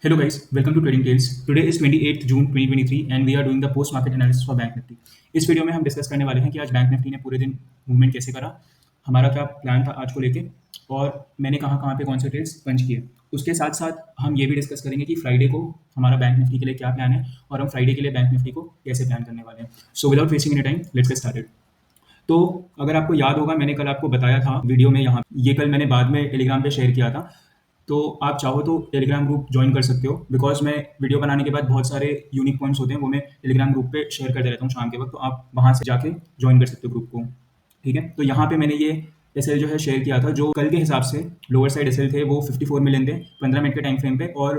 Hello guys, welcome to Trading Tales. Today is 28th June 2023 and we are doing the post market analysis for bank Nifty. इस video में हम discuss करने वाले हैं कि आज बैंक निफ्टी ने पूरे दिन मूवमेंट कैसे करा, हमारा क्या प्लान था आज को लेके और मैंने कहाँ कहाँ पे कौन से ट्रेड्स पंच किए. उसके साथ साथ हम ये भी डिस्कस करेंगे कि फ्राइडे को हमारा बैंक निफ्टी के लिए क्या प्लान है और हम फ्राइडे के लिए बैंक निफ्टी को कैसे प्लान करने वाले हैं. So without wasting any time let's get started. तो अगर आपको याद होगा मैंने कल आपको बताया था वीडियो में, यहाँ ये कल मैंने बाद में टेलीग्राम पे शेयर किया था. तो आप चाहो तो टेलीग्राम ग्रुप ज्वाइन कर सकते हो, बिकॉज मैं वीडियो बनाने के बाद बहुत सारे यूनिक पॉइंट्स होते हैं वो मैं टेलीग्राम ग्रुप पे शेयर करते रहता हूँ शाम के वक्त, तो आप वहाँ से जाके ज्वाइन कर सकते हो ग्रुप को. ठीक है, तो यहाँ पे मैंने ये एसएल जो है शेयर किया था, जो कल के हिसाब से लोअर साइड एसएल थे वो 54 मिलियन थे 15 मिनट के टाइम फ्रेम पे, और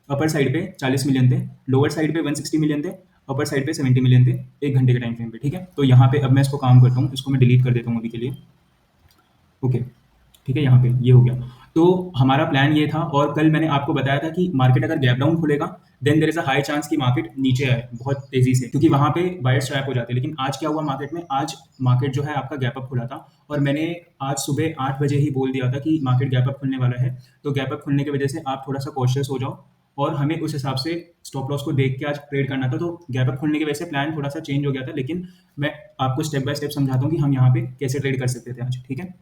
अपर साइड पे 40 मिलियन थे, लोअर साइड पे 160 मिलियन थे, अपर साइड पे 70 मिलियन थे एक घंटे के टाइम फ्रेम पे. ठीक है, तो यहाँ पे अब मैं इसको काम करता हूँ, इसको मैं डिलीट कर देता हूँ अभी के लिए. ओके, ठीक है, यहाँ पे ये हो गया. तो हमारा प्लान ये था, और कल मैंने आपको बताया था कि मार्केट अगर गैप डाउन खुलेगा then there is a high chance कि मार्केट नीचे आए बहुत तेजी से, क्योंकि वहां पे बायर्स ट्रैप हो जाते हैं. लेकिन आज क्या हुआ मार्केट में, आज मार्केट जो है आपका गैप अप खुला था, और मैंने आज सुबह 8 बजे ही बोल दिया था कि मार्केट गैप अप खुलने वाला है. तो गैप अप खुलने की वजह से आप थोड़ा सा कॉशियस हो जाओ, और हमें उस हिसाब से स्टॉप लॉस को देख के आज ट्रेड करना था. तो गैप अप खुलने की वजह से प्लान थोड़ा सा चेंज हो गया था, लेकिन मैं आपको स्टेप बाय स्टेप समझाता हूँ कि हम यहाँ पे कैसे ट्रेड कर सकते थे आज. ठीक है,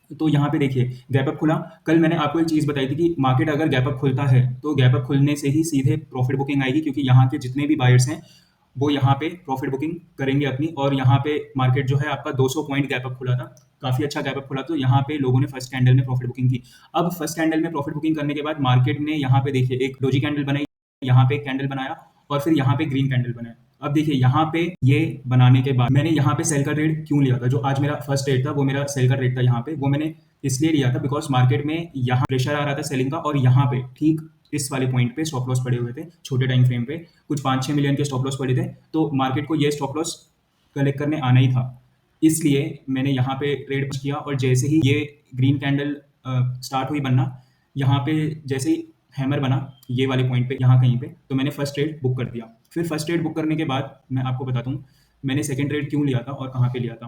तो यहाँ पे देखिए गैप अप खुला. कल मैंने आपको एक चीज़ बताई थी कि मार्केट अगर गैप अप खुलता है तो गैप अप खुलने से ही सीधे प्रॉफिट बुकिंग आएगी, क्योंकि यहाँ के जितने भी बायर्स हैं वो यहाँ पे प्रॉफिट बुकिंग करेंगे अपनी. और यहाँ पे मार्केट जो है आपका 200 पॉइंट गैप अप खुला था, काफ़ी अच्छा गैप अप खुला. तो यहाँ पे लोगों ने फर्स्ट कैंडल में प्रॉफिट बुकिंग की. अब फर्स्ट कैंडल में प्रॉफिट बुकिंग करने के बाद मार्केट ने यहाँ पे देखिए एक डोजी कैंडल बनाई, यहाँ पे एक कैंडल बनाया, और फिर यहाँ पे ग्रीन कैंडल बनाया. अब देखिए यहाँ पे ये बनाने के बाद मैंने यहाँ पे सेल का ट्रेड क्यों लिया था, जो आज मेरा फर्स्ट ट्रेड था वो मेरा सेल का ट्रेड था. यहाँ पे वो मैंने इसलिए लिया था बिकॉज मार्केट में यहाँ प्रेशर आ रहा था सेलिंग का, और यहाँ पे ठीक इस वाले पॉइंट पे स्टॉप लॉस पड़े हुए थे छोटे टाइम फ्रेम पे, कुछ 5-6 मिलियन के स्टॉप लॉस पड़े थे. तो मार्केट को ये स्टॉप लॉस कलेक्ट करने आना ही था, इसलिए मैंने यहाँ पे ट्रेड किया. और जैसे ही ये ग्रीन कैंडल स्टार्ट हुई बनना, यहाँ पे जैसे ही हैमर बना ये वाले पॉइंट पे यहाँ कहीं पे, तो मैंने फर्स्ट ट्रेड बुक कर दिया. फिर फर्स्ट ट्रेड बुक करने के बाद मैं आपको बताता हूँ मैंने सेकंड ट्रेड क्यों लिया था और कहाँ पे लिया था.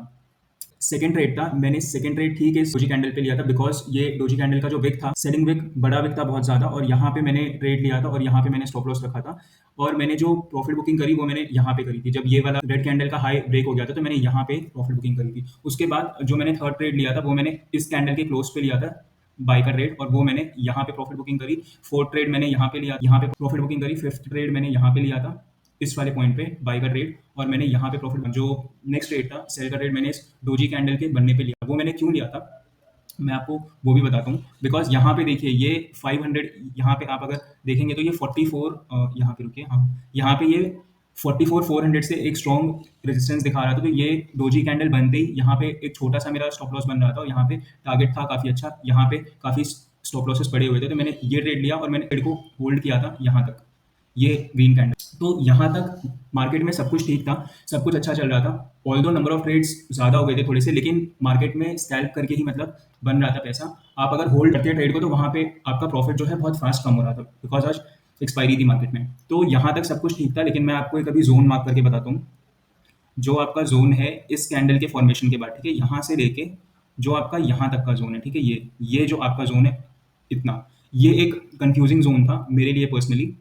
सेकंड ट्रेड था, मैंने सेकंड ट्रेड ठीक है डोजी कैंडल पे लिया था, बिकॉज ये डोजी कैंडल का जो विक था, सेलिंग विक बड़ा विक था बहुत ज़्यादा, और यहाँ पे मैंने ट्रेड लिया था और यहाँ पे मैंने स्टॉप लॉस रखा था. और मैंने जो प्रॉफिट बुकिंग करी वो मैंने यहाँ पे करी थी, जब ये वाला रेड कैंडल का हाई ब्रेक हो गया था तो मैंने यहाँ पे प्रॉफिट बुकिंग करी थी. उसके बाद जो मैंने थर्ड ट्रेड लिया था वो मैंने इस कैंडल के क्लोज पे लिया था बाय का ट्रेड, और वो मैंने यहाँ पे प्रॉफिट बुकिंग करी. फोर्थ ट्रेड मैंने यहाँ पे लिया, यहाँ पे प्रॉफिट बुकिंग करी. फिफ्थ ट्रेड मैंने यहाँ पे लिया था इस वाले पॉइंट पे बाय का ट्रेड, और मैंने यहाँ पे प्रॉफिट, जो नेक्स्ट ट्रेड था सेल का ट्रेड, मैंने इस डोजी कैंडल के बनने पे लिया. वो मैंने क्यों लिया था मैं आपको वो भी बताता हूँ, बिकॉज यहाँ पे देखिए ये 500, यहाँ पे आप अगर देखेंगे तो ये 44, यहाँ पे रुकिए, हाँ यहाँ पे ये 44,400 से एक स्ट्रॉन्ग रेजिस्टेंस दिखा रहा था. तो ये डोजी कैंडल बनते ही यहाँ पे एक छोटा सा मेरा स्टॉप लॉस बन रहा था, और यहाँ पे टारगेट था काफ़ी अच्छा, यहाँ पे काफ़ी स्टॉप लॉसेस पड़े हुए थे. तो मैंने ये ट्रेड लिया और मैंने ट्रेड को होल्ड किया था यहाँ तक, ये ग्रीन कैंडल. तो यहाँ तक मार्केट में सब कुछ ठीक था, सब कुछ अच्छा चल रहा था. ऑल्दो नंबर ऑफ ट्रेड्स ज़्यादा हो गए थे थोड़े से, लेकिन मार्केट में स्कैल्प करके ही मतलब बन रहा था पैसा. आप अगर होल्ड करते हैं ट्रेड को तो वहाँ पे आपका प्रॉफिट जो है बहुत फास्ट कम हो रहा था, बिकॉज आज एक्सपायरी थी मार्केट में. तो यहाँ तक सब कुछ ठीक था, लेकिन मैं आपको एक अभी जोन मार्क करके बताता हूँ. जो आपका जोन है इस कैंडल के फॉर्मेशन के बाद, ठीक है, यहाँ से लेके जो आपका यहाँ तक का जोन है, ठीक है, ये जो आपका जोन है इतना, ये एक कंफ्यूजिंग जोन था मेरे लिए पर्सनली,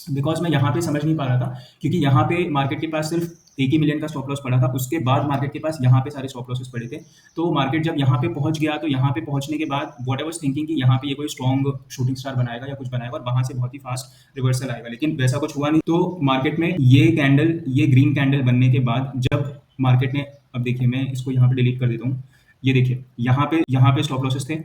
बिकॉज मैं यहाँ पे समझ नहीं पा रहा था, क्योंकि यहाँ पे मार्केट के पास सिर्फ 1 ही मिलियन का स्टॉप लॉस पड़ा था, उसके बाद मार्केट के पास यहाँ पे सारे स्टॉप लॉसेस पड़े थे. तो मार्केट जब यहाँ पे पहुंच गया तो यहाँ पे पहुंचने के बाद व्हाट आई वाज थिंकिंग कि यहाँ पे ये कोई स्ट्रॉन्ग शूटिंग स्टार बनाएगा या कुछ बनाएगा और वहां से बहुत ही फास्ट रिवर्सल आएगा, लेकिन वैसा कुछ हुआ नहीं. तो मार्केट में ये कैंडल, ये ग्रीन कैंडल बनने के बाद जब मार्केट ने, अब देखिए मैं इसको यहाँ पे डिलीट कर देता हूँ, ये देखिए यहाँ पे स्टॉप लॉसेस थे,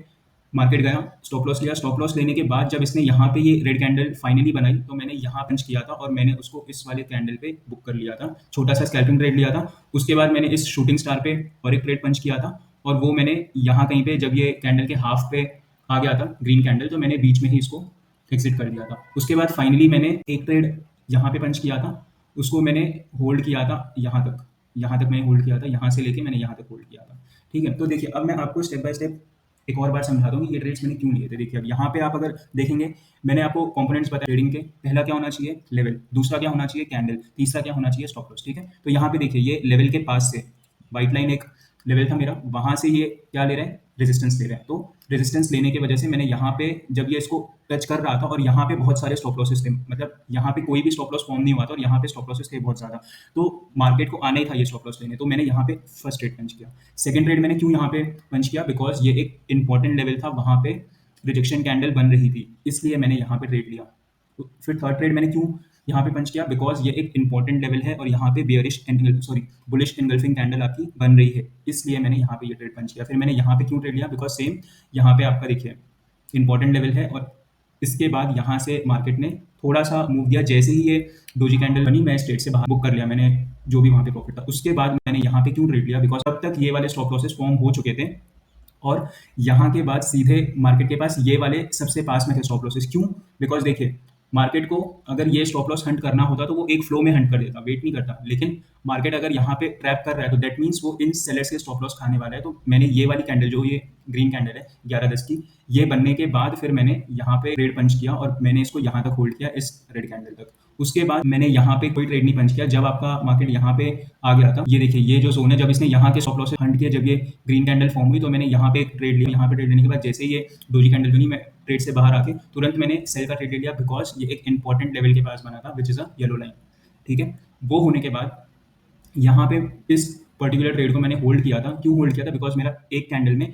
मार्केट गया स्टॉप लॉस लिया, स्टॉप लॉस लेने के बाद जब इसने यहाँ पे ये रेड कैंडल फाइनली बनाई तो मैंने यहाँ पंच किया था, और मैंने उसको इस वाले कैंडल पे बुक कर लिया था, छोटा सा स्कैल्पिंग ट्रेड लिया था. उसके बाद मैंने इस शूटिंग स्टार पे और एक ट्रेड पंच किया था, और वो मैंने यहाँ कहीं पे जब ये कैंडल के हाफ पे आ गया था ग्रीन कैंडल, तो मैंने बीच में ही इसको एग्जिट कर दिया था. उसके बाद फाइनली मैंने एक ट्रेड यहाँ पे पंच किया था, उसको मैंने होल्ड किया था यहाँ तक मैंने होल्ड किया था, यहाँ से लेके मैंने यहाँ तक होल्ड किया था. ठीक है, तो देखिए अब मैं आपको स्टेप बाय स्टेप एक और बार समझा दूँ कि ये ट्रेड्स मैंने क्यों लिए थे. देखिए अब यहाँ पे आप अगर देखेंगे मैंने आपको कंपोनेंट्स बताए ट्रेडिंग के, पहला क्या होना चाहिए लेवल, दूसरा क्या होना चाहिए कैंडल, तीसरा क्या होना चाहिए स्टॉप लॉस. ठीक है, तो यहाँ पे देखिए ये लेवल के पास से व्हाइट लाइन एक लेवल था मेरा, वहां से ये क्या ले रहा है, रेजिस्टेंस ले रहे हैं। तो रेजिस्टेंस लेने की वजह से मैंने यहाँ पे जब ये इसको टच कर रहा था और यहाँ पे बहुत सारे स्टॉप लॉसेस थे, मतलब यहाँ पे कोई भी स्टॉप लॉस फॉर्म नहीं हुआ था और यहाँ पे स्टॉप लॉसेस थे बहुत ज़्यादा। तो मार्केट को आना ही था ये स्टॉप लॉस लेने, तो मैंने यहाँ पे फर्स्ट ट्रेड पंच किया। सेकंड ट्रेड मैंने क्यों यहाँ पे पंच किया, बिकॉज ये एक इंपॉर्टेंट लेवल था, वहाँ पे रिजेक्शन कैंडल बन रही थी, इसलिए मैंने यहाँ पे ट्रेड लिया। तो फिर थर्ड ट्रेड मैंने क्यों यहाँ पे पंच किया, बिकॉज ये एक इंपॉर्टेंट लेवल है और यहाँ पे बुलिश एनगल्फिंग कैंडल आपकी बन रही है, इसलिए मैंने यहाँ पे ये ट्रेड पंच किया। फिर मैंने यहाँ पे क्यों ट्रेड लिया, बिकॉज सेम यहाँ पे आपका देखिए इंपॉर्टेंट लेवल है और इसके बाद यहाँ से मार्केट ने थोड़ा सा मूव दिया। जैसे ही ये डोजी कैंडल बनी, मैं स्ट्रेट से बाहर बुक कर लिया मैंने जो भी वहाँ पे प्रॉफिट था। उसके बाद मैंने यहाँ पे क्यों ट्रेड लिया, बिकॉज अब तक ये वाले स्टॉप लॉसेस फॉर्म हो चुके थे और यहाँ के बाद सीधे मार्केट के पास ये वाले सबसे पास में थे स्टॉप लॉसेस। क्यों, बिकॉज देखिए मार्केट को अगर ये स्टॉप लॉस हंट करना होता तो वो एक फ्लो में हंट कर देता, वेट नहीं करता। लेकिन मार्केट अगर यहाँ पे ट्रैप कर रहा है तो दैट मीन्स वो इन सेलर्स के स्टॉप लॉस खाने वाला है। तो मैंने ये वाली कैंडल, जो ये ग्रीन कैंडल है 11:10 की, ये बनने के बाद फिर मैंने यहाँ पे ट्रेड पंच किया और मैंने इसको यहाँ तक होल्ड किया, इस रेड कैंडल तक। उसके बाद मैंने यहाँ पे कोई ट्रेड नहीं पंच किया। जब आपका मार्केट यहाँ पे आ गया था, ये देखिए ये जो जोन है, जब इसने यहाँ के स्टॉप लॉस हंट किया, जब ये ग्रीन कैंडल फॉर्म हुई, तो मैंने यहाँ पे ट्रेड लिया। यहाँ पे ट्रेड लेने के बाद जैसे ये डोजी कैंडल बनी, मैं ट्रेड से बाहर आके तुरंत मैंने सेल का ट्रेड ले लिया, बिकॉज ये एक इंपॉर्टेंट लेवल के पास बना था, which is a yellow line. ठीक है, वो होने के बाद यहाँ पे इस पर्टिकुलर ट्रेड को मैंने होल्ड किया था। क्यों होल्ड किया था, बिकॉज मेरा एक कैंडल में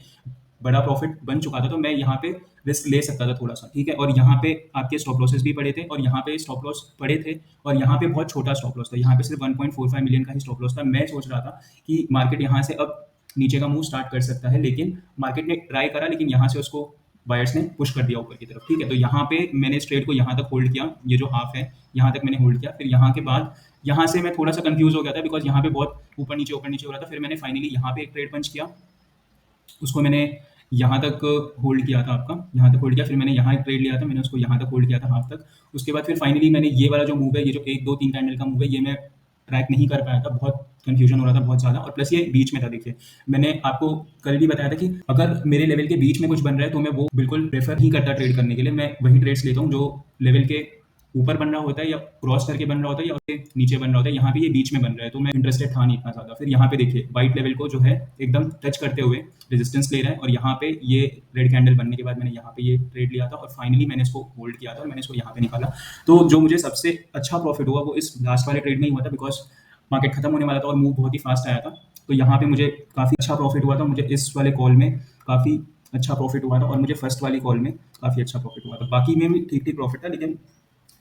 बड़ा प्रॉफिट बन चुका था, तो मैं यहाँ पे रिस्क ले सकता था थोड़ा सा। ठीक है, और यहाँ पे आपके स्टॉप लॉसेस भी पड़े थे और यहाँ पे स्टॉप लॉस पड़े थे और यहाँ पे बहुत छोटा स्टॉप लॉस था, यहाँ पे सिर्फ 1.45 मिलियन का ही स्टॉप लॉस था। मैं सोच रहा था कि मार्केट यहाँ से अब नीचे का मूव स्टार्ट कर सकता है, लेकिन मार्केट ने ट्राई करा, लेकिन यहाँ से उसको बायर्स ने पुश कर दिया ऊपर की तरफ। ठीक है, तो यहाँ पे मैंने इस ट्रेड को यहाँ तक होल्ड किया, ये जो हाफ है यहाँ तक मैंने होल्ड किया। फिर यहाँ के बाद यहाँ से मैं थोड़ा सा कंफ्यूज हो गया था, बिकॉज यहाँ पे बहुत ऊपर नीचे हो रहा था। फिर मैंने फाइनली यहाँ पे एक ट्रेड पंच किया, उसको मैंने यहाँ तक होल्ड किया था, आपका यहाँ तक होल्ड किया। फिर मैंने यहाँ एक ट्रेड लिया था, मैंने उसको यहाँ तक होल्ड किया था हाफ तक। उसके बाद फिर फाइनली मैंने ये वाला जो मूव है, ये जो 1 2 3 कैंडल का मूव है, ये मैं ट्रैक नहीं कर पाया था, बहुत कंफ्यूजन हो रहा था बहुत ज़्यादा, और प्लस ये बीच में था। देखिए मैंने आपको कल भी बताया था कि अगर मेरे लेवल के बीच में कुछ बन रहा है तो मैं वो बिल्कुल प्रेफर नहीं करता ट्रेड करने के लिए। मैं वही ट्रेड्स लेता हूँ जो लेवल के ऊपर बन रहा होता है या क्रॉस करके बन रहा होता है या उसके नीचे बन रहा होता है। यहाँ पे ये बीच में बन रहा है, तो मैं इंटरेस्टेड था नहीं इतना ज़्यादा। फिर यहाँ पे देखिए व्हाइट लेवल को जो है एकदम टच करते हुए रेजिस्टेंस ले रहा है और यहाँ पे ये रेड कैंडल बनने के बाद मैंने यहाँ पे ये ट्रेड लिया था और फाइनली मैंने इसको होल्ड किया था और मैंने इसको यहाँ पे निकाला। तो जो मुझे सबसे अच्छा प्रॉफिट हुआ वो इस लास्ट वाले ट्रेड में ही हुआ था, बिकॉज मार्केट खत्म होने वाला था और मूव बहुत ही फास्ट आया था। तो यहाँ पे मुझे काफ़ी अच्छा प्रॉफिट हुआ था, मुझे इस वाले कॉल में काफ़ी अच्छा प्रॉफिट हुआ था और मुझे फर्स्ट वाली कॉल में काफ़ी अच्छा प्रॉफिट हुआ था। बाकी में भी ठीक ठीक प्रॉफिट था, लेकिन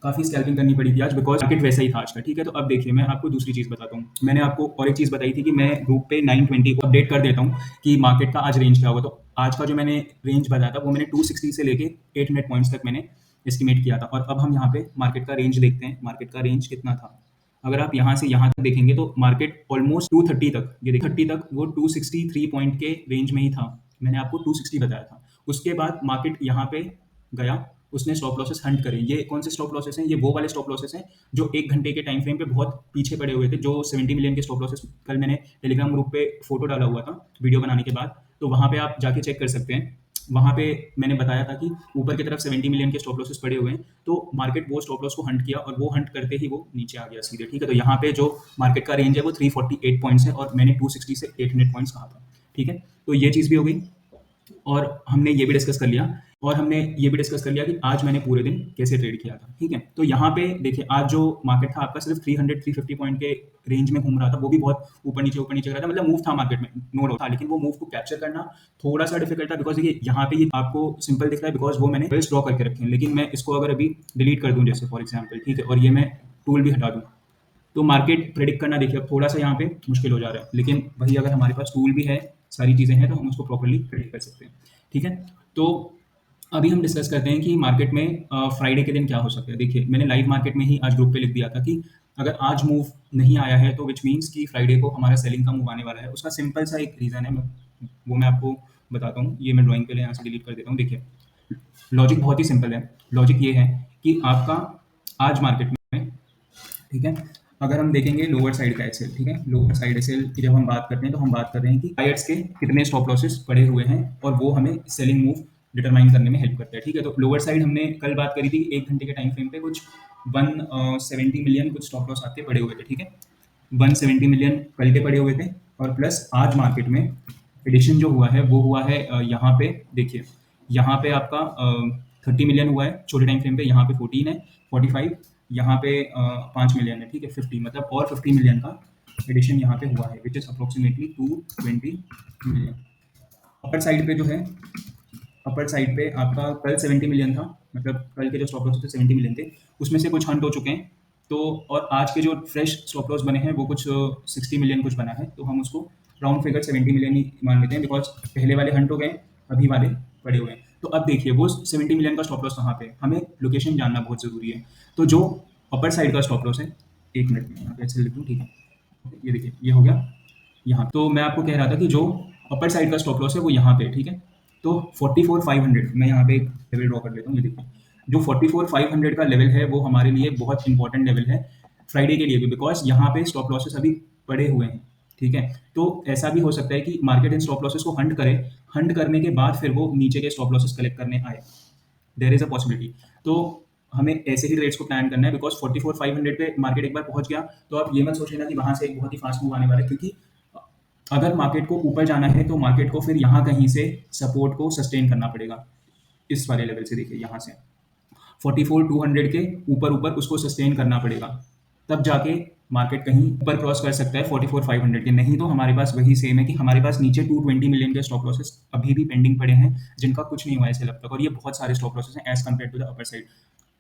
काफ़ी स्कैल्पिंग करनी पड़ी थी आज, बिकॉज मार्केट वैसा ही था आज का। ठीक है, तो अब देखिए मैं आपको दूसरी चीज़ बताता हूँ। मैंने आपको और एक चीज़ बताई थी कि मैं ग्रुप पे 920 को अपडेट कर देता हूँ कि मार्केट का आज रेंज क्या होगा। तो आज का जो मैंने रेंज बताया था वो मैंने 260 से लेके 800 पॉइंट्स तक मैंने एस्टिमेट किया था। और अब हम यहाँ पे मार्केट का रेंज देखते हैं, मार्केट का रेंज कितना था। अगर आप यहाँ से यहाँ तक देखेंगे तो मार्केट ऑलमोस्ट 230 तक, ये 30 तक वो 263 पॉइंट के रेंज में ही था। मैंने आपको 260 बताया था। उसके बाद मार्केट यहाँ पे गया, उसने स्टॉप लॉसेस हंट करे। ये कौन से स्टॉप लॉसेस हैं, ये वो वाले स्टॉप लॉसेस हैं जो 1 घंटे के टाइम फ्रेम पे बहुत पीछे पड़े हुए थे, जो 70 मिलियन के स्टॉप लॉसेस। कल मैंने टेलीग्राम ग्रुप पे फोटो डाला हुआ था वीडियो बनाने के बाद, तो वहाँ पे आप जाके चेक कर सकते हैं। वहाँ पे मैंने बताया था कि ऊपर की तरफ 70 मिलियन के स्टॉप लॉसेस पड़े हुए हैं, तो मार्केट वो स्टॉप लॉस को हंट किया और वो हंट करते ही वो नीचे आ गया सीधे। ठीक है, तो यहाँ पे जो मार्केट का रेंज है वो 348 पॉइंट्स है और मैंने 260 से 800 पॉइंट्स कहा था। ठीक है, तो ये चीज़ भी हो गई और हमने ये भी डिस्कस कर लिया कि आज मैंने पूरे दिन कैसे ट्रेड किया था। ठीक है, तो यहाँ पे देखिए आज जो मार्केट था आपका सिर्फ 300-350 पॉइंट के रेंज में घूम रहा था, वो भी बहुत ऊपर नीचे कर रहा था, मतलब मूव था मार्केट में, नो डाउट था, लेकिन वो मूव को कैप्चर करना थोड़ा सा डिफिकल्ट था। बिकॉज देखिए यहाँ पे ये आपको सिंपल दिख रहा है बिकॉज वो मैंने ड्रॉ करके रखे हैं, लेकिन मैं इसको अगर अभी डिलीट कर दूँ जैसे फॉर एग्जाम्पल, ठीक है, और ये मैं टूल भी हटा दूँ, तो मार्केट प्रेडिक्ट करना देखिए अब थोड़ा सा यहाँ पे मुश्किल हो जा रहा है। लेकिन वही अगर हमारे पास टूल भी है, सारी चीज़ें हैं, तो हम उसको प्रॉपर्ली प्रेडिक्ट कर सकते हैं। ठीक है, तो अभी हम डिस्कस करते हैं कि मार्केट में फ्राइडे के दिन क्या हो सकता है। देखिए मैंने लाइव मार्केट में ही आज ग्रुप पे लिख दिया था कि अगर आज मूव नहीं आया है तो विच मीन्स कि फ्राइडे को हमारा सेलिंग का मूव आने वाला है। उसका सिंपल सा एक रीज़न है, वो मैं आपको बताता हूँ। ये मैं ड्राइंग पे यहाँ से डिलीट कर देता हूँ। देखिए लॉजिक बहुत ही सिंपल है। लॉजिक ये है कि आपका आज मार्केट में, ठीक है, अगर हम देखेंगे लोअर साइड का एसएल, ठीक है, लोअर साइड एसएल की जब हम बात करते हैं तो हम बात कर रहे हैं कि बायर्स के कितने स्टॉप लॉसेस पड़े हुए हैं और वो हमें सेलिंग मूव डिटरमाइन करने में हेल्प करता है। ठीक है, तो लोअर साइड हमने कल बात करी थी, 1 घंटे के टाइम फ्रेम पे कुछ 170 मिलियन कुछ स्टॉप लॉस आपके पड़े हुए थे। ठीक है, 170 मिलियन कल के पड़े हुए थे और प्लस आज मार्केट में एडिशन जो हुआ है वो हुआ है यहाँ पे देखिए, यहाँ पे आपका 30 मिलियन हुआ है छोटे टाइम फ्रेम पे, यहाँ पे 14 है, 45, यहाँ पे 5 मिलियन है, ठीक है, 50 मतलब और 50 मिलियन का एडिशन यहाँ पे हुआ है, which is approximately 220 million. Upper side पे जो है, अपर साइड पे आपका कल 70 मिलियन था, मतलब कल के जो स्टॉप लॉस थे 70 मिलियन थे, उसमें से कुछ हंट हो चुके हैं। तो और आज के जो फ्रेश स्टॉप लॉस बने हैं वो कुछ 60 मिलियन कुछ बना है, तो हम उसको राउंड फिगर 70 मिलियन ही मान लेते हैं, बिकॉज पहले वाले हंट हो गए, अभी वाले पड़े हुए हैं। तो अब देखिए वो 70 मिलियन का स्टॉप लॉस कहाँ पे है, हमें लोकेशन जानना बहुत ज़रूरी है। तो जो अपर साइड का स्टॉप लॉस है, एक मिनट में यहाँ पे ऐसे लिख दूँ, ठीक है, ये देखिए ये हो गया यहाँ। तो मैं आपको कह रहा था कि जो अपर साइड का स्टॉप लॉस है वो यहाँ पे, ठीक है। तो 44,500 मैं यहाँ पे एक लेवल ड्रॉ कर लेता हूँ, ये देखिए जो 44,500 का लेवल है वो हमारे लिए बहुत इंपॉर्टेंट लेवल है फ्राइडे के लिए भी, बिकॉज यहाँ पे स्टॉप लॉसेस अभी पड़े हुए हैं, ठीक है। तो ऐसा भी हो सकता है कि मार्केट इन स्टॉप लॉसेस को हंट करे, हंट करने के बाद फिर वो नीचे के स्टॉप लॉसेस कलेक्ट करने आए, देयर इज अ पॉसिबिलिटी। तो हमें ऐसे ही ट्रेड्स को प्लान करना है, बिकॉज 44,500 पे मार्केट एक बार पहुंच गया तो आप ये मत सोच लेना कि वहां से एक बहुत ही फास्ट मूव आने वाला है, क्योंकि अगर मार्केट को ऊपर जाना है तो मार्केट को फिर यहाँ कहीं से सपोर्ट को सस्टेन करना पड़ेगा, इस वाले लेवल से देखिए यहाँ से 44,200 के ऊपर ऊपर उसको सस्टेन करना पड़ेगा, तब जाके मार्केट कहीं ऊपर क्रॉस कर सकता है 44,500 के। नहीं तो हमारे पास वही सेम है कि हमारे पास नीचे 220 मिलियन के स्टॉप लॉसेस अभी भी पेंडिंग पड़े हैं, जिनका कुछ नहीं हुआ है इसे अब तक, और ये बहुत सारे स्टॉप लॉसेस हैं as compare to the upper side.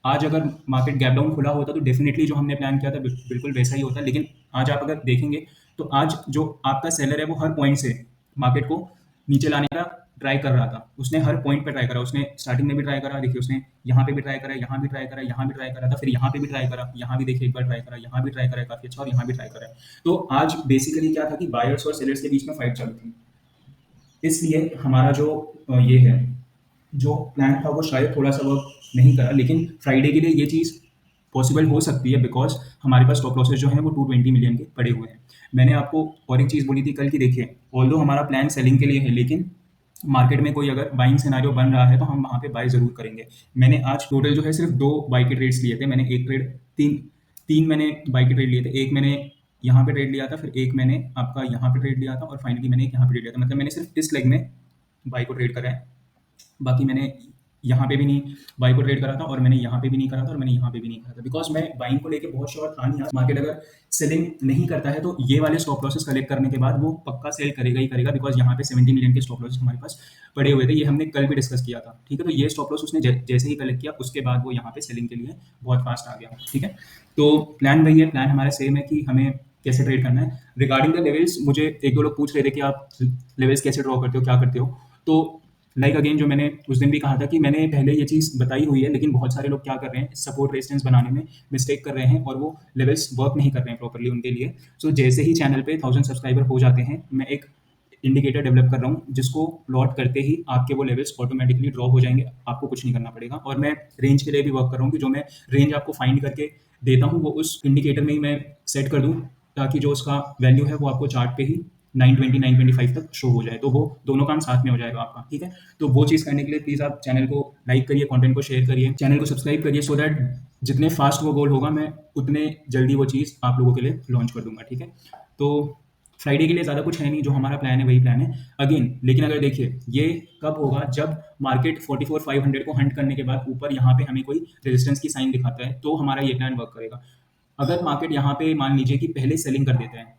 आज अगर मार्केट गैप डाउन खुला होता तो डेफिनेटली जो हमने प्लान किया था बिल्कुल वैसा ही होता, लेकिन आज आप अगर देखेंगे तो आज जो आपका सेलर है वो हर पॉइंट से मार्केट को नीचे लाने का ट्राई कर रहा था, उसने हर पॉइंट पे ट्राई करा, उसने स्टार्टिंग में भी ट्राई करा, देखिए उसने यहाँ पे भी ट्राई करा, यहाँ भी ट्राई करा, यहाँ भी ट्राई करा था, फिर यहाँ पे भी ट्राई करा, यहाँ भी देखिए एक बार ट्राई करा, यहाँ भी ट्राई करा काफी अच्छा, और यहाँ भी ट्राई करा है। तो आज बेसिकली क्या था कि बायर्स और सेलर्स के बीच में फाइट चल रही थी, इसलिए हमारा जो ये है जो प्लान था वो शायद थोड़ा सा वर्क नहीं करा, लेकिन फ्राइडे के लिए ये चीज़ पॉसिबल हो सकती है, बिकॉज हमारे पास स्टॉप लॉसेस जो हैं वो 220 मिलियन के पड़े हुए हैं। मैंने आपको और एक चीज़ बोली थी कल की, देखिए ऑल्दो हमारा प्लान सेलिंग के लिए है, लेकिन मार्केट में कोई अगर बाइंग सिनारियो बन रहा है तो हम वहाँ पे बाय ज़रूर करेंगे। मैंने आज टोटल जो है सिर्फ 2 बाई के ट्रेड्स लिए थे, मैंने एक ट्रेड तीन तीन मैंने बाई के ट्रेड लिए थे, एक मैंने यहाँ पे ट्रेड लिया था, फिर एक मैंने आपका यहाँ पे ट्रेड लिया था, और फाइनली मैंने एक यहाँ पे ट्रेड लिया था, मतलब मैंने सिर्फ इस लेग में बाई को ट्रेड करा है, बाकी मैंने यहाँ पे भी नहीं बाई को ट्रेड करा था, और मैंने यहाँ पे भी नहीं करा था, और मैंने यहाँ पे भी नहीं करा था, बिकॉज मैं बाइंग को लेके बहुत श्योर था नहीं। आज मार्केट अगर सेलिंग नहीं करता है तो ये वाले स्टॉप लॉसेस कलेक्ट करने के बाद वो पक्का सेल करेगा ही करेगा, बिकॉज यहाँ पे 70 मिलियन के स्टॉप लॉसेस हमारे पास पड़े हुए थे, ये हमने कल भी डिस्कस किया था, ठीक है। तो ये स्टॉप लॉस उसने जैसे ही कलेक्ट किया उसके बाद वो यहाँ पे सेलिंग के लिए बहुत फास्ट आ गया, ठीक है। तो प्लान वही है, प्लान हमारा सेम है कि हमें कैसे ट्रेड करना है। रिगार्डिंग द लेवल्स, मुझे एक दो लोग पूछ रहे थे कि आप लेवल्स कैसे ड्रॉ करते हो, क्या करते हो। तो लाइक अगेन जो मैंने उस दिन भी कहा था कि मैंने पहले ये चीज़ बताई हुई है, लेकिन बहुत सारे लोग क्या कर रहे हैं, सपोर्ट रेजिस्टेंस बनाने में मिस्टेक कर रहे हैं और वो लेवल्स वर्क नहीं कर रहे हैं प्रॉपर्ली उनके लिए। सो जैसे ही चैनल पे 1000 सब्सक्राइबर हो जाते हैं, मैं एक इंडिकेटर डेवलप कर रहा हूँ जिसको प्लॉट करते ही आपके वो लेवल्स ऑटोमेटिकली ड्रॉ हो जाएंगे, आपको कुछ नहीं करना पड़ेगा। और मैं रेंज के लिए भी वर्क कर रहा हूँ कि जो मैं रेंज आपको फाइंड करके देता हूँ वो उस इंडिकेटर में ही मैं सेट कर दूँ, ताकि जो उसका वैल्यू है वो आपको चार्ट पे ही 920 925 तक शो हो जाए, तो वो दोनों काम साथ में हो जाएगा आपका, ठीक है। तो वो चीज़ करने के लिए प्लीज़ आप चैनल को लाइक करिए, कंटेंट को शेयर करिए, चैनल को सब्सक्राइब करिए, सो दैट जितने फास्ट वो गोल होगा मैं उतने जल्दी वो चीज़ आप लोगों के लिए लॉन्च कर दूंगा, ठीक है। तो फ्राइडे के लिए ज़्यादा कुछ है नहीं, जो हमारा प्लान है वही प्लान है अगेन। लेकिन अगर देखिए ये कब होगा, जब मार्केट 44,500 को हंट करने के बाद ऊपर यहाँ पे हमें कोई रेजिस्टेंस की साइन दिखाता है, तो हमारा ये प्लान वर्क करेगा। अगर मार्केट यहाँ पे मान लीजिए कि पहले सेलिंग कर देता है,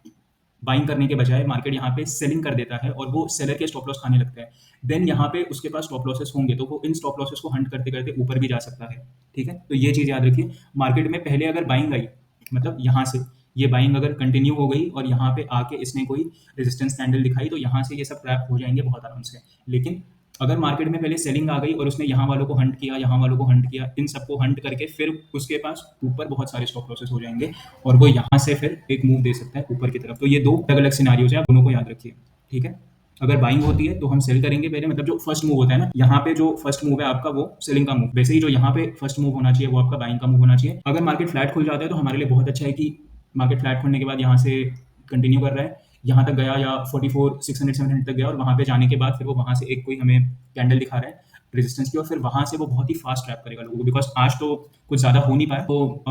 बाइंग करने के बजाय मार्केट यहाँ पे सेलिंग कर देता है और वो सेलर के स्टॉप लॉस खाने लगता है, देन यहाँ पे उसके पास स्टॉप लॉसेस होंगे, तो वो इन स्टॉप लॉसेस को हंट करते करते ऊपर भी जा सकता है, ठीक है। तो ये चीज़ याद रखिए, मार्केट में पहले अगर बाइंग आई, मतलब यहाँ से ये बाइंग अगर कंटिन्यू हो गई और यहाँ पे आके इसने कोई रेजिस्टेंस कैंडल दिखाई, तो यहाँ से ये सब ट्रैप हो जाएंगे बहुत आराम से। लेकिन अगर मार्केट में पहले सेलिंग आ गई और उसने यहाँ वालों को हंट किया, यहाँ वालों को हंट किया, इन सबको हंट करके फिर उसके पास ऊपर बहुत सारे स्टॉप लॉसेस हो जाएंगे और वो यहाँ से फिर एक मूव दे सकता है ऊपर की तरफ। तो ये दो अलग अलग सिनारियोज है, आप दोनों को याद रखिए, ठीक है। अगर बाइंग होती है तो हम सेल करेंगे पहले, मतलब जो फर्स्ट मूव होता है ना, यहाँ पे जो फर्स्ट मूव है आपका वो सेलिंग का मूव, वैसे ही जो यहाँ पे फर्स्ट मूव होना चाहिए वो आपका बाइंग का मूव होना चाहिए। अगर मार्केट फ्लैट खुल जाता है तो हमारे लिए बहुत अच्छा है कि मार्केट फ्लैट खुलने के बाद यहाँ से कंटिन्यू कर रहा है, यहाँ तक गया या 44 600 700 तक गया, और वहाँ पे जाने के बाद फिर वो वहाँ से एक कोई हमें कैंडल दिखा रहा है रेजिस्टेंस की, और फिर वहाँ से वो बहुत ही फास्ट ट्रैप करेगा लोगों को, बिकॉज आज तो कुछ ज़्यादा हो नहीं पाया। तो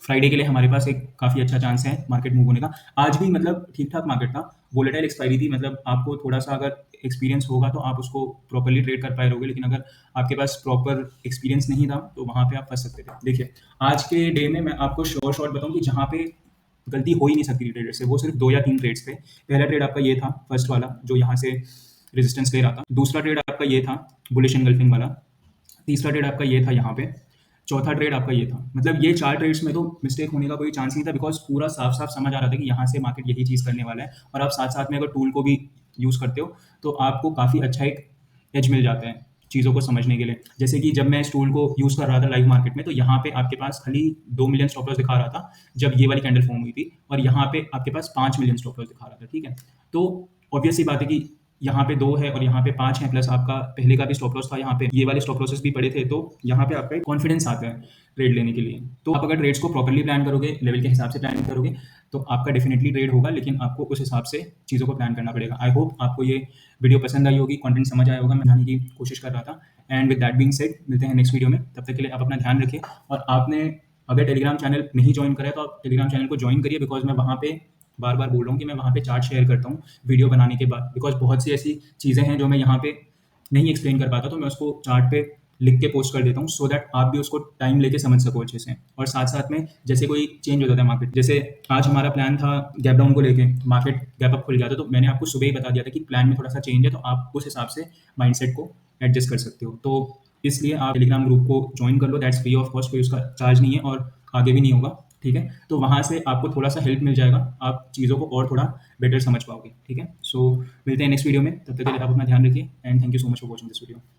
फ्राइडे के लिए हमारे पास एक काफ़ी अच्छा चांस है मार्केट मूव होने का। आज भी मतलब ठीक-ठाक मार्केट था, वोलेटाइल एक्सपायरी थी, मतलब आपको थोड़ा-सा अगर एक्सपीरियंस होगा तो आप उसको प्रॉपर्ली ट्रेड कर पाए रहोगे, लेकिन अगर आपके पास प्रॉपर एक्सपीरियंस नहीं था, तो वहाँ पे आप फँस सकते थे। देखिए, आज के डे में मैं आपको शॉर्ट बताऊँ कि जहाँ पे गलती हो ही नहीं सकती थी ट्रेडर से, वो सिर्फ 2 या 3 ट्रेड्स थे। पहला ट्रेड आपका ये था, फर्स्ट वाला, जो यहाँ से रेजिस्टेंस ले रहा था। दूसरा ट्रेड आपका ये था, बुलिश एंगल्फिंग वाला। तीसरा ट्रेड आपका ये था यहाँ पे। चौथा ट्रेड आपका ये था। मतलब ये 4 ट्रेड्स में तो मिस्टेक होने का कोई चांस नहीं था, बिकॉज़ पूरा साफ-साफ समझ आ रहा था कि यहाँ से मार्केट यही चीज़ करने वाला है, और आप साथ-साथ में अगर टूल को भी यूज़ करते हो, तो आपको काफ़ी अच्छा एक एज मिल जाता है चीज़ों को समझने के लिए। जैसे कि जब मैं इस टूल को यूज़ कर रहा था लाइव मार्केट में, तो यहाँ पे आपके पास खाली 2 मिलियन स्टॉप लॉस दिखा रहा था, जब ये वाली कैंडल फॉर्म हुई थी, और यहाँ पे आपके पास 5 मिलियन स्टॉप लॉस दिखा रहा था, ठीक है? तो ऑब्वियस सी बात है कि यहाँ पे 2 है और यहाँ पे 5 है, प्लस आपका पहले का भी स्टॉप लॉस था, यहाँ पे ये वाले स्टॉप लॉसेस भी पड़े थे, तो यहाँ पे आपका एक कॉन्फिडेंस आता है ट्रेड लेने के लिए। तो आप अगर ट्रेड्स को प्रॉपर्ली प्लान करोगे, लेवल के हिसाब से प्लान करोगे, तो आपका डेफिनिटली ट्रेड होगा, लेकिन आपको उस हिसाब से चीज़ों को प्लान करना पड़ेगा। आई होप आपको ये वीडियो पसंद आई होगी, कंटेंट समझ आया होगा, मैं बताने की कोशिश कर रहा था। And with that being said, मिलते हैं नेक्स्ट वीडियो में। तब तक के लिए आप अपना ध्यान रखिए, और आपने अगर टेलीग्राम चैनल नहीं जॉइन करा है, तो आप टेलीग्राम चैनल को जॉइन करिए, बिकॉज़ मैं वहाँ पे बार-बार बोल रहा हूँ कि मैं वहाँ पे चार्ट शेयर करता हूँ वीडियो बनाने के बाद, बिकॉज़ बहुत सी ऐसी चीज़ें हैं जो मैं यहाँ पे नहीं एक्सप्लेन कर पाता, तो मैं उसको चार्ट पे लिख के पोस्ट कर देता हूँ, सो दैट आप भी उसको टाइम लेके समझ सको अच्छे से। और साथ-साथ में जैसे कोई चेंज हो जाता है मार्केट, जैसे आज हमारा प्लान था गैप डाउन को लेके, मार्केट गैप अप खुल गया था, तो मैंने आपको सुबह ही बता दिया था कि प्लान में थोड़ा-सा चेंज है, तो आप उस हिसाब से माइंडसेट को एडजस्ट कर सकते हो। तो इसलिए आप टेलीग्राम ग्रुप को जॉइन कर लो, दैट्स फ्री ऑफ कॉस्ट, कोई उसका चार्ज नहीं है और आगे भी नहीं होगा, ठीक है? तो वहाँ से आपको थोड़ा-सा हेल्प मिल जाएगा, आप चीज़ों को और थोड़ा बेटर समझ पाओगे, ठीक है? सो मिलते हैं नेक्स्ट वीडियो में, तब तक के लिए आप अपना ध्यान रखिए, and thank you so much for watching this video.